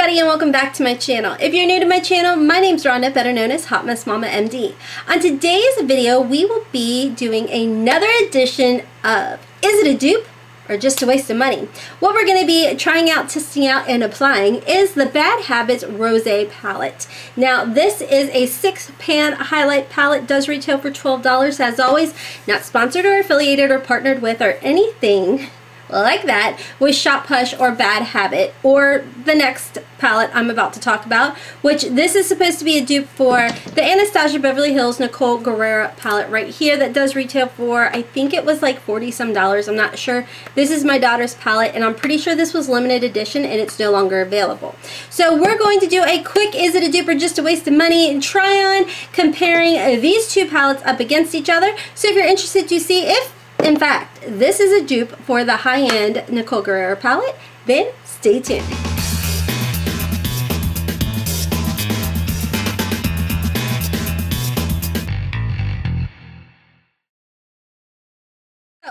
everybody, and welcome back to my channel. If you're new to my channel, my name's Rhonda, better known as Hot Mess Mama MD. On today's video, we will be doing another edition of Is It a Dupe or Just a Waste of Money? What we're going to be trying out, testing out, and applying is the Bad Habits Rose Palette. Now, this is a 6-pan highlight palette. Does retail for $12. As always, not sponsored or affiliated or partnered with or anything like that with Shop Push or Bad Habit or the next palette I'm about to talk about, which this is supposed to be a dupe for the Anastasia Beverly Hills Nicole Guerrieo palette right here that does retail for, I think it was like $40-some. I'm not sure. This is my daughter's palette and I'm pretty sure this was limited edition and it's no longer available. So we're going to do a quick Is It a Dupe or Just a Waste of Money and try on comparing these two palettes up against each other. So if you're interested to see if in fact this is a dupe for the high-end Nicole Guerrieo palette, then stay tuned.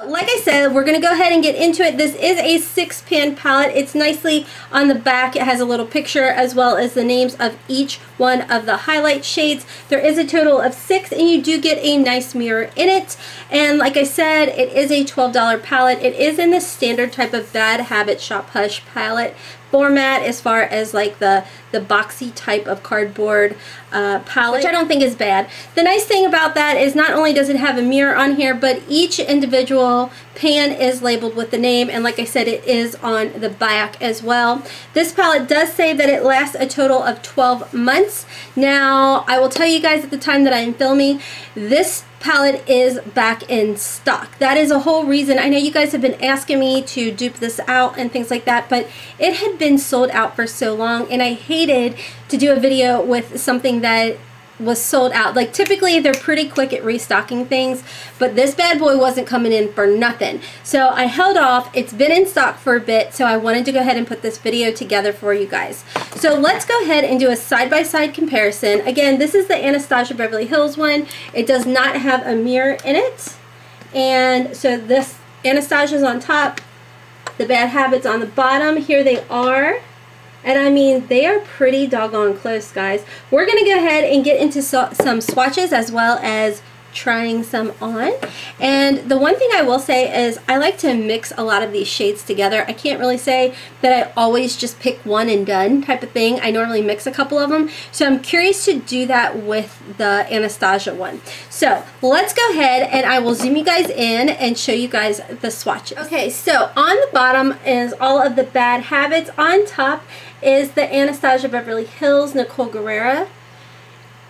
Like I said, we're going to go ahead and get into it. This is a 6-pan palette. It's nicely on the back. It has a little picture as well as the names of each one of the highlight shades. There is a total of 6 and you do get a nice mirror in it. And like I said, it is a $12 palette. It is in the standard type of Bad Habit Shop Hush palette format as far as like the boxy type of cardboard palette, which I don't think is bad. The nice thing about that is not only does it have a mirror on here, but each individual pan is labeled with the name, and like I said, it is on the back as well. This palette does say that it lasts a total of 12 months. Now, I will tell you guys at the time that I'm filming, this palette is back in stock. That is a whole reason. I know you guys have been asking me to dupe this out and things like that, but it had been sold out for so long and I hated to do a video with something that was sold out. Like typically they're pretty quick at restocking things, but this bad boy wasn't coming in for nothing. So I held off. It's been in stock for a bit, so I wanted to go ahead and put this video together for you guys. So let's go ahead and do a side-by-side comparison. Again, this is the Anastasia Beverly Hills one. It does not have a mirror in it. And so this Anastasia's on top, the Bad Habits on the bottom. Here they are. And I mean, they are pretty doggone close, guys. We're going to go ahead and get into some swatches as well as trying some on. And the one thing I will say is I like to mix a lot of these shades together. I can't really say that I always just pick one and done type of thing. I normally mix a couple of them. So I'm curious to do that with the Anastasia one. So let's go ahead and I will zoom you guys in and show you guys the swatches. Okay, so on the bottom is all of the Bad Habits. On top is the Anastasia Beverly Hills Nicole Guerrieo.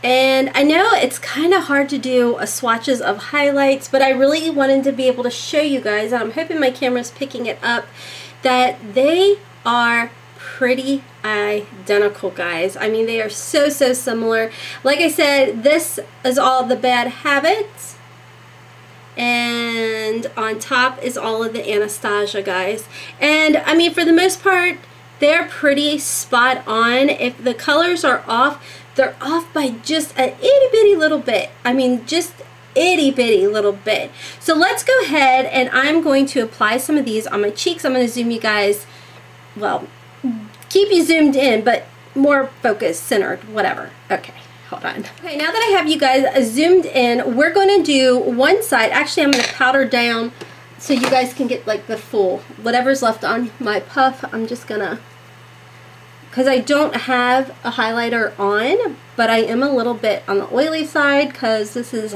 And I know it's kind of hard to do swatches of highlights, but I really wanted to be able to show you guys, and I'm hoping my camera's picking it up, that they are pretty identical, guys. I mean, they are so similar. Like I said, this is all the Bad Habits, and on top is all of the Anastasia, guys. And I mean, for the most part, they're pretty spot on. If the colors are off, they're off by just an itty bitty little bit. I mean, just itty bitty little bit. So let's go ahead and I'm going to apply some of these on my cheeks. I'm going to zoom you guys, well, keep you zoomed in, but more focused, centered, whatever. Okay, hold on. Okay, now that I have you guys zoomed in, we're going to do one side. Actually, I'm going to powder down so you guys can get like the full, whatever's left on my puff. I'm just going to, because I don't have a highlighter on, but I am a little bit on the oily side because this is,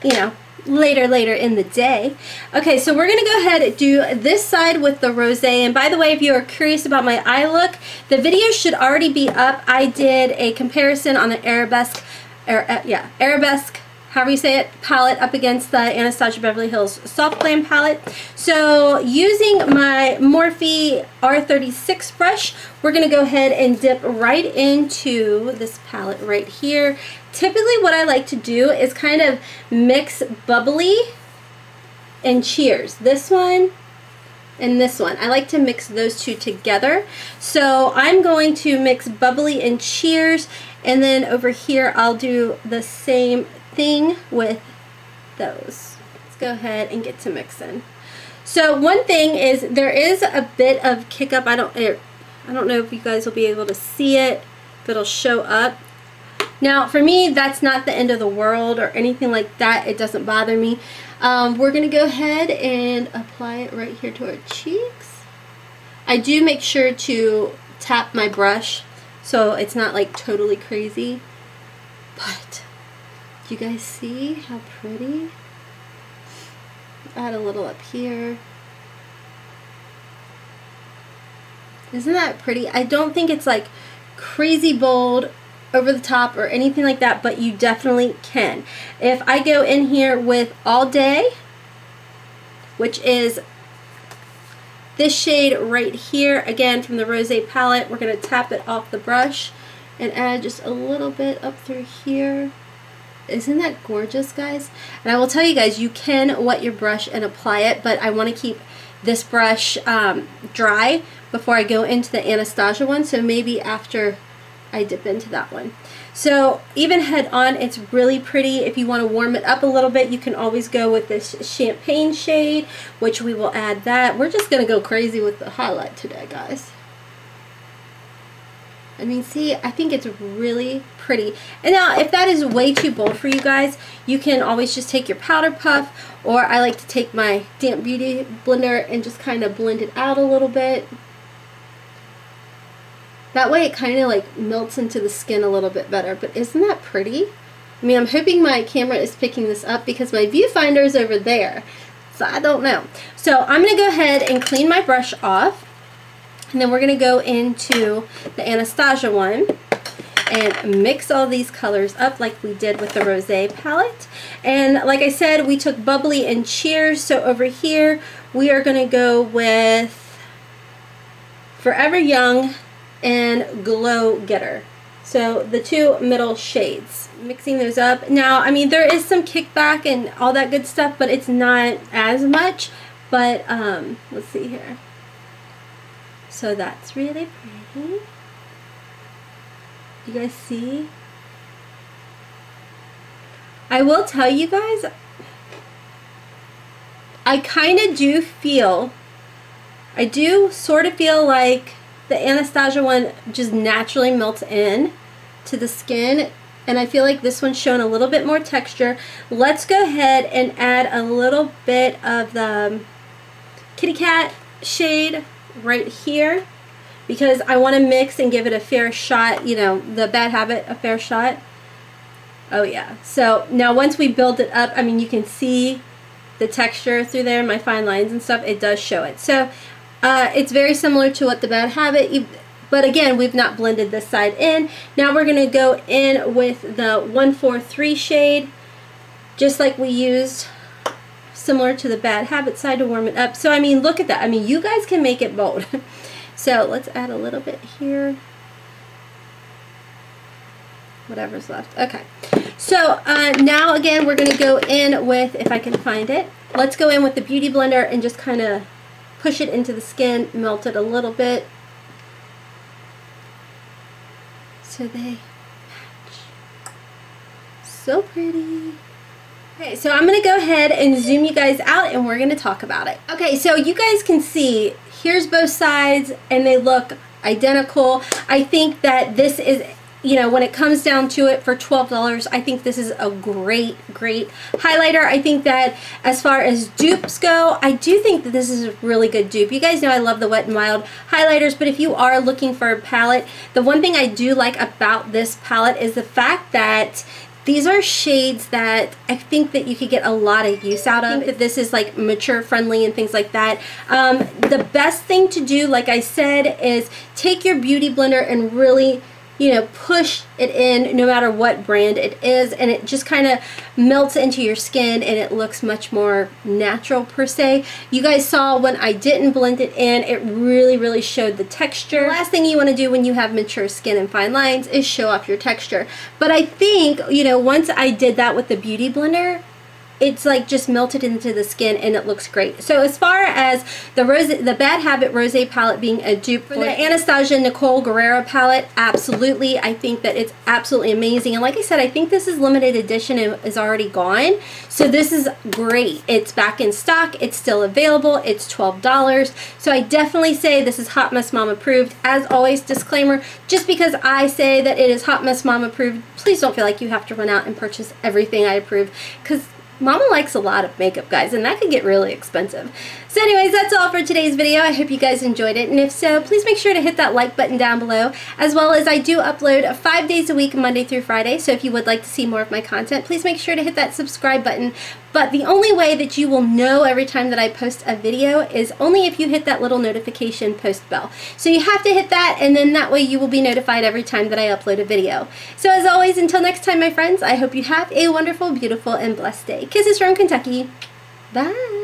you know, later in the day. Okay, so we're going to go ahead and do this side with the rosé. And by the way, if you are curious about my eye look, the video should already be up. I did a comparison on the Arabesque, Arabesque, however you say it, palette up against the Anastasia Beverly Hills Soft Glam palette. So using my Morphe R36 brush, we're going to go ahead and dip right into this palette right here. Typically what I like to do is kind of mix Bubbly and Cheers. This one and this one. I like to mix those two together. So I'm going to mix Bubbly and Cheers, and then over here I'll do the same thing with those. Let's go ahead and get to mixing. So one thing is there is a bit of kick up. I don't know if you guys will be able to see it, if it'll show up. Now, for me, that's not the end of the world or anything like that. It doesn't bother me. We're going to go ahead and apply it right here to our cheeks. I do make sure to tap my brush so it's not like totally crazy. But, do you guys see how pretty? Add a little up here. Isn't that pretty? I don't think it's like crazy bold, over the top or anything like that, but you definitely can. If I go in here with All Day, which is this shade right here, again from the Rosé palette, we're going to tap it off the brush and add just a little bit up through here. Isn't that gorgeous, guys? And I will tell you guys, you can wet your brush and apply it, but I want to keep this brush dry before I go into the Anastasia one, so maybe after I dip into that one. So even head on, it's really pretty. If you want to warm it up a little bit, you can always go with this champagne shade, which we will add that. We're just going to go crazy with the highlight today, guys. I mean, see, I think it's really pretty. And now, if that is way too bold for you guys, you can always just take your powder puff, or I like to take my damp beauty blender and just kind of blend it out a little bit. That way it kind of like melts into the skin a little bit better. But isn't that pretty? I mean, I'm hoping my camera is picking this up because my viewfinder is over there. So I don't know. So I'm going to go ahead and clean my brush off. And then we're going to go into the Anastasia one and mix all these colors up like we did with the Rosé palette. And like I said, we took Bubbly and Cheers. So over here, we are going to go with Forever Young and Glow Getter. So the two middle shades, mixing those up. Now, I mean, there is some kickback and all that good stuff, but it's not as much. But let's see here. So that's really pretty. You guys see? I will tell you guys, I kind of do feel, I do sort of feel like the Anastasia one just naturally melts in to the skin, and I feel like this one's showing a little bit more texture. Let's go ahead and add a little bit of the Kitty Cat shade right here because I want to mix and give it a fair shot, you know, the Bad Habit a fair shot. Oh yeah. So now once we build it up, I mean, you can see the texture through there, my fine lines and stuff, it does show it. So it's very similar to what the Bad Habit, but again, we've not blended this side in. Now we're going to go in with the 143 shade, just like we used, similar to the Bad Habit side to warm it up. So I mean, look at that. I mean, you guys can make it bold. So let's add a little bit here. Whatever's left. Okay. So now again, we're going to go in with, if I can find it, let's go in with the Beauty Blender and just kind of push it into the skin, melt it a little bit so they match. So pretty. Okay, so I'm going to go ahead and zoom you guys out and we're going to talk about it. Okay, so you guys can see, here's both sides and they look identical. I think that this is, you know, when it comes down to it, for $12, I think this is a great highlighter. I think that as far as dupes go, I do think that this is a really good dupe. You guys know I love the Wet n Wild highlighters, but if you are looking for a palette, the one thing I do like about this palette is the fact that these are shades that I think that you could get a lot of use out of. I think that this is like mature friendly and things like that. The best thing to do, like I said, is take your Beauty Blender and really, you know, push it in no matter what brand it is, and it just kind of melts into your skin and it looks much more natural per se. You guys saw when I didn't blend it in, it really showed the texture. The last thing you want to do when you have mature skin and fine lines is show off your texture. But I think, you know, once I did that with the Beauty Blender, it's like just melted into the skin and it looks great. So as far as the Bad Habit Rose palette being a dupe for the Anastasia Nicole Guerrieo palette, absolutely. I think that it's absolutely amazing. And like I said, I think this is limited edition and is already gone. So this is great. It's back in stock. It's still available. It's $12. So I definitely say this is Hot Mess Mom approved. As always, disclaimer, just because I say that it is Hot Mess Mom approved, please don't feel like you have to run out and purchase everything I approve, because Mama likes a lot of makeup, guys, and that could get really expensive. So anyways, that's all for today's video. I hope you guys enjoyed it, and if so, please make sure to hit that like button down below, as well as I do upload 5 days a week, Monday through Friday, so if you would like to see more of my content, please make sure to hit that subscribe button. But the only way that you will know every time that I post a video is only if you hit that little notification post bell. So you have to hit that, and then that way you will be notified every time that I upload a video. So as always, until next time, my friends, I hope you have a wonderful, beautiful, and blessed day. Kisses from Kentucky. Bye.